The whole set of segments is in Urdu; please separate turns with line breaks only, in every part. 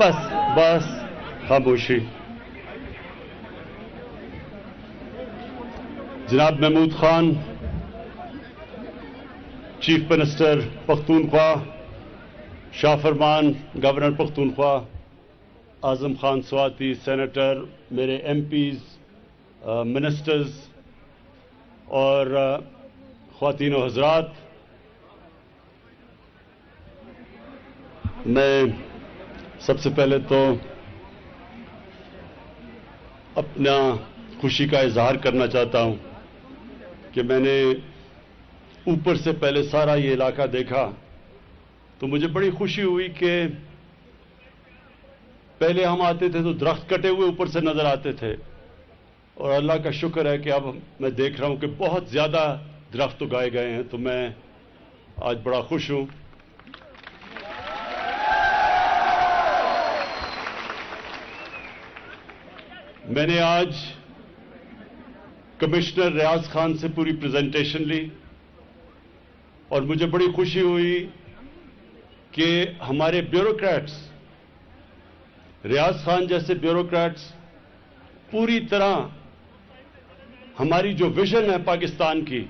بس بس خاموشی. جناب محمود خان چیف منسٹر پختونخوا، شاہ فرمان گورنر پختونخوا، اعظم خان سواتی سینیٹر، میرے ایم پیز، منسٹرز اور خواتین و حضرات، میں سب سے پہلے تو اپنا خوشی کا اظہار کرنا چاہتا ہوں کہ میں نے اوپر سے پہلے سارا یہ علاقہ دیکھا تو مجھے بڑی خوشی ہوئی کہ پہلے ہم آتے تھے تو درخت کٹے ہوئے اوپر سے نظر آتے تھے، اور اللہ کا شکر ہے کہ اب میں دیکھ رہا ہوں کہ بہت زیادہ درخت اگائے گئے ہیں، تو میں آج بڑا خوش ہوں. میں نے آج کمشنر ریاض خان سے پوری پریزنٹیشن لی اور مجھے بڑی خوشی ہوئی کہ ہمارے بیوروکریٹس، ریاض خان جیسے بیوروکریٹس پوری طرح ہماری جو ویژن ہے پاکستان کی،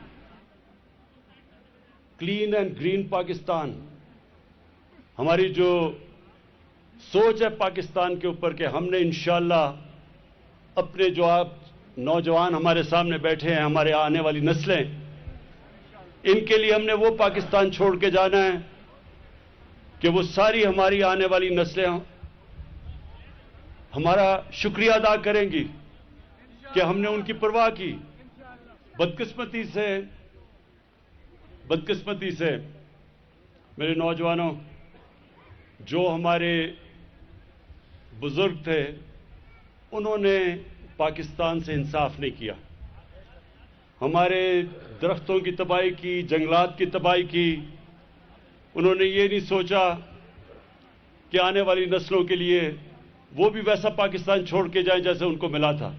کلین اینڈ گرین پاکستان، ہماری جو سوچ ہے پاکستان کے اوپر کہ ہم نے انشاءاللہ اپنے جو آپ نوجوان ہمارے سامنے بیٹھے ہیں، ہمارے آنے والی نسلیں، ان کے لیے ہم نے وہ پاکستان چھوڑ کے جانا ہے کہ وہ ساری ہماری آنے والی نسلیں ہمارا شکریہ ادا کریں گی کہ ہم نے ان کی پرواہ کی. بدقسمتی سے میرے نوجوانوں، جو ہمارے بزرگ تھے انہوں نے پاکستان سے انصاف نہیں کیا، ہمارے درختوں کی تباہی کی، جنگلات کی تباہی کی. انہوں نے یہ نہیں سوچا کہ آنے والی نسلوں کے لیے وہ بھی ویسا پاکستان چھوڑ کے جائیں جیسے ان کو ملا تھا.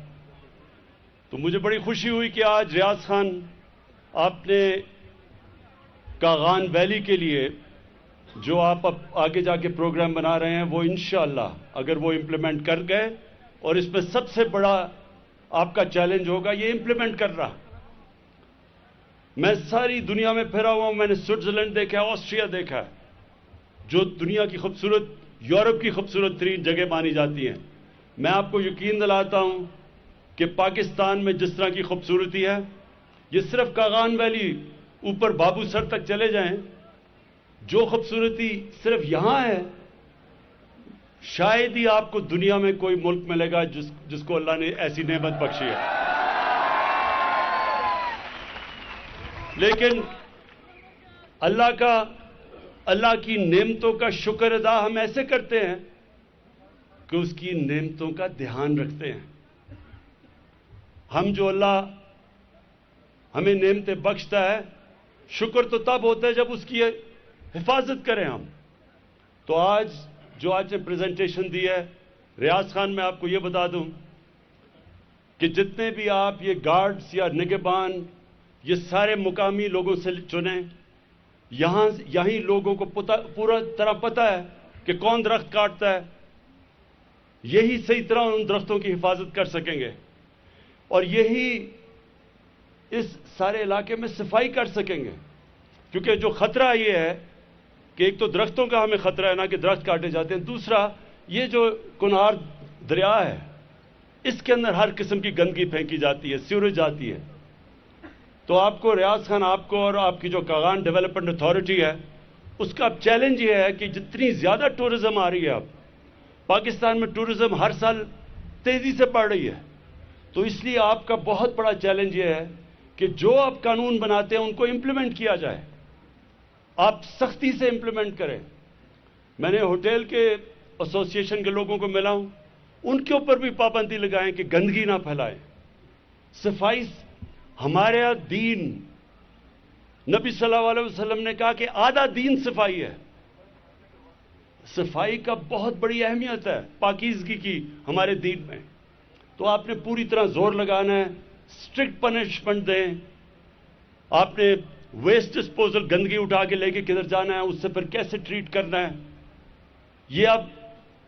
تو مجھے بڑی خوشی ہوئی کہ آج ریاض خان آپ نے کاغان ویلی کے لیے جو آپ اب آگے جا کے پروگرام بنا رہے ہیں، وہ انشاءاللہ اگر وہ امپلیمنٹ کر گئے، اور اس میں سب سے بڑا آپ کا چیلنج ہوگا یہ امپلیمنٹ کرنا. میں ساری دنیا میں پھرا ہوا ہوں، میں نے سوئٹزرلینڈ دیکھا ہے، آسٹریا دیکھا ہے، جو دنیا کی خوبصورت، یورپ کی خوبصورت ترین جگہ مانی جاتی ہیں. میں آپ کو یقین دلاتا ہوں کہ پاکستان میں جس طرح کی خوبصورتی ہے، یہ صرف کاغان ویلی اوپر بابو سر تک چلے جائیں، جو خوبصورتی صرف یہاں ہے شاید ہی آپ کو دنیا میں کوئی ملک ملے گا جس کو اللہ نے ایسی نعمت بخشی ہے. لیکن اللہ کی نعمتوں کا شکر ادا ہم ایسے کرتے ہیں کہ اس کی نعمتوں کا دھیان رکھتے ہیں. ہم جو اللہ ہمیں نعمتیں بخشتا ہے، شکر تو تب ہوتا ہے جب اس کی حفاظت کریں ہم. تو آج نے پریزنٹیشن دی ہے، ریاض خان میں آپ کو یہ بتا دوں کہ جتنے بھی آپ یہ گارڈز یا نگہبان یہ سارے مقامی لوگوں سے چنیں، یہیں لوگوں کو پورا طرح پتہ ہے کہ کون درخت کاٹتا ہے، یہی صحیح طرح ان درختوں کی حفاظت کر سکیں گے، اور یہی اس سارے علاقے میں صفائی کر سکیں گے. کیونکہ جو خطرہ یہ ہے کہ ایک تو درختوں کا ہمیں خطرہ ہے نا کہ درخت کاٹے جاتے ہیں، دوسرا یہ جو کنہار دریا ہے اس کے اندر ہر قسم کی گندگی پھینکی جاتی ہے، سیوریج جاتی ہے. تو آپ کو ریاض خان، آپ کو اور آپ کی جو کاغان ڈیولپمنٹ اتھارٹی ہے، اس کا چیلنج یہ ہے کہ جتنی زیادہ ٹورزم آ رہی ہے، اب پاکستان میں ٹورزم ہر سال تیزی سے بڑھ رہی ہے، تو اس لیے آپ کا بہت بڑا چیلنج یہ ہے کہ جو آپ قانون بناتے ہیں ان کو امپلیمنٹ کیا جائے، آپ سختی سے امپلیمنٹ کریں. میں نے ہوٹل کے ایسوسی ایشن کے لوگوں کو ملا ہوں، ان کے اوپر بھی پابندی لگائیں کہ گندگی نہ پھیلائیں. صفائی ہمارے دین، نبی صلی اللہ علیہ وسلم نے کہا کہ آدھا دین صفائی ہے. صفائی کا بہت بڑی اہمیت ہے پاکیزگی کی ہمارے دین میں. تو آپ نے پوری طرح زور لگانا ہے، اسٹرکٹ پنشمنٹ دیں. آپ نے ویسٹ ڈسپوزل، گندگی اٹھا کے لے کے کدھر جانا ہے، اس سے پھر کیسے ٹریٹ کرنا ہے، یہ اب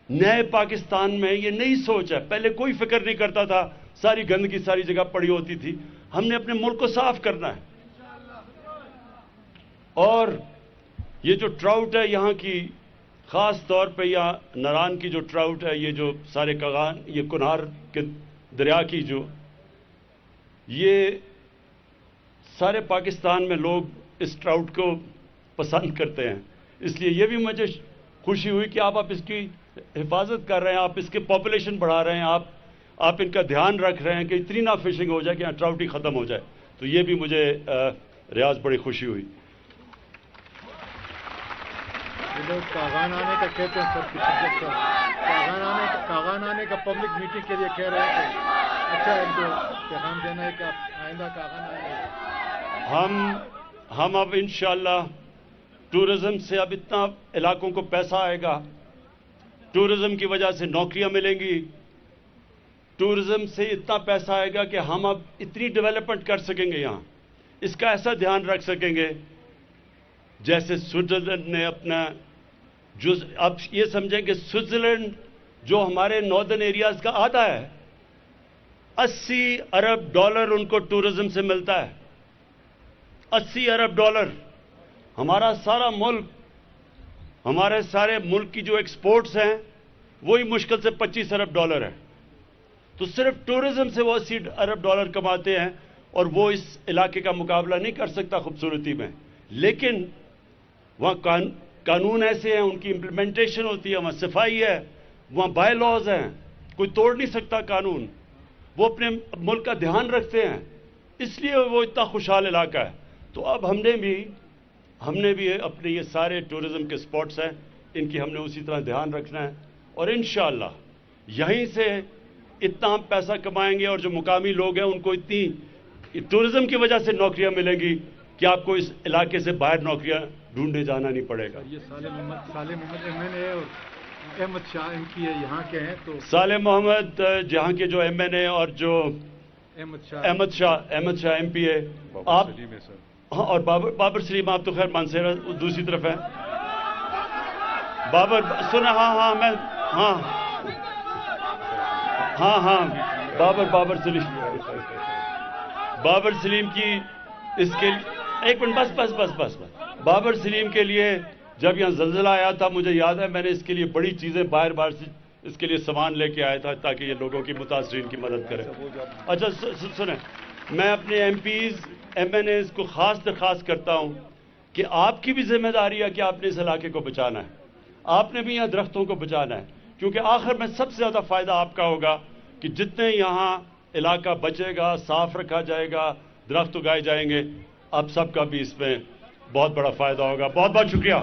نئے پاکستان میں یہ نئی سوچ ہے. پہلے کوئی فکر نہیں کرتا تھا, ساری گندگی ساری جگہ پڑی ہوتی تھی. ہم نے اپنے ملک کو صاف کرنا ہے. اور یہ جو ٹراؤٹ ہے یہاں کی, خاص طور پہ یہاں ناران کی جو ٹراؤٹ ہے, یہ جو سارے کغان, یہ کنار کے دریا کی جو, یہ سارے پاکستان میں لوگ اس ٹراؤٹ کو پسند کرتے ہیں. اس لیے یہ بھی مجھے خوشی ہوئی کہ آپ اس کی حفاظت کر رہے ہیں, آپ اس کے پاپولیشن بڑھا رہے ہیں, آپ ان کا دھیان رکھ رہے ہیں کہ اتنی نہ فشنگ ہو جائے کہ یہاں ٹراؤٹ ہی ختم ہو جائے. تو یہ بھی مجھے ریاض بڑی خوشی ہوئی.
لوگ کاغان آنے کا کہتے ہیں سر, کاغان آنے کا پبلک میٹنگ کے لیے کہہ رہے ہیں کہ اچھا ان کو پیغام دینا ہے کہ آپ آئندہ کاغان آئیں.
ہم اب انشاءاللہ ٹورزم سے اب اتنا علاقوں کو پیسہ آئے گا, ٹورزم کی وجہ سے نوکریاں ملیں گی, ٹورزم سے اتنا پیسہ آئے گا کہ ہم اب اتنی ڈیولپمنٹ کر سکیں گے یہاں, اس کا ایسا دھیان رکھ سکیں گے جیسے سوئٹزرلینڈ نے اپنا اب یہ سمجھیں کہ سوئٹزرلینڈ جو ہمارے ناردرن ایریاز کا آدھا ہے, 80 ارب ڈالر ان کو ٹورزم سے ملتا ہے. 80 ارب ڈالر. ہمارا سارا ملک, ہمارے سارے ملک کی جو ایکسپورٹس ہیں وہی مشکل سے 25 ارب ڈالر ہے. تو صرف ٹورزم سے وہ 80 ارب ڈالر کماتے ہیں, اور وہ اس علاقے کا مقابلہ نہیں کر سکتا خوبصورتی میں. لیکن وہاں قانون ایسے ہیں, ان کی امپلیمنٹیشن ہوتی ہے, وہاں صفائی ہے, وہاں بائی لاز ہیں, کوئی توڑ نہیں سکتا قانون. وہ اپنے ملک کا دھیان رکھتے ہیں, اس لیے وہ اتنا خوشحال علاقہ ہے. تو اب ہم نے بھی اپنے یہ سارے ٹورزم کے سپاٹس ہیں, ان کی ہم نے اسی طرح دھیان رکھنا ہے, اور انشاءاللہ یہیں سے اتنا ہم پیسہ کمائیں گے, اور جو مقامی لوگ ہیں ان کو اتنی ٹورزم کی وجہ سے نوکریاں ملیں گی کہ آپ کو اس علاقے سے باہر نوکریاں ڈھونڈنے جانا نہیں پڑے گا.
یہ صالح محمد ایم این اے اور احمد شاہ ایم پی اے یہاں کے ہیں. تو
صالح محمد جہاں کے جو ایم این اے اور جو احمد شاہ ایم پی اے, آپ ہاں, اور بابر سلیم, آپ تو خیر مانسیرا دوسری طرف ہیں. بابر سنا, میں بابر سلیم کی اس کے ایک منٹ بس بابر سلیم کے لیے جب یہاں زلزلہ آیا تھا, مجھے یاد ہے میں نے اس کے لیے بڑی چیزیں باہر سے اس کے لیے سامان لے کے آیا تھا تاکہ یہ لوگوں کی متاثرین کی مدد کرے. اچھا سنیں, میں اپنے MPs MNAs کو خاص درخواست کرتا ہوں کہ آپ کی بھی ذمہ داری ہے کہ آپ نے اس علاقے کو بچانا ہے. آپ نے بھی یہاں درختوں کو بچانا ہے, کیونکہ آخر میں سب سے زیادہ فائدہ آپ کا ہوگا کہ جتنے یہاں علاقہ بچے گا, صاف رکھا جائے گا, درخت اگائے جائیں گے, آپ سب کا بھی اس میں بہت بڑا فائدہ ہوگا. بہت بہت شکریہ.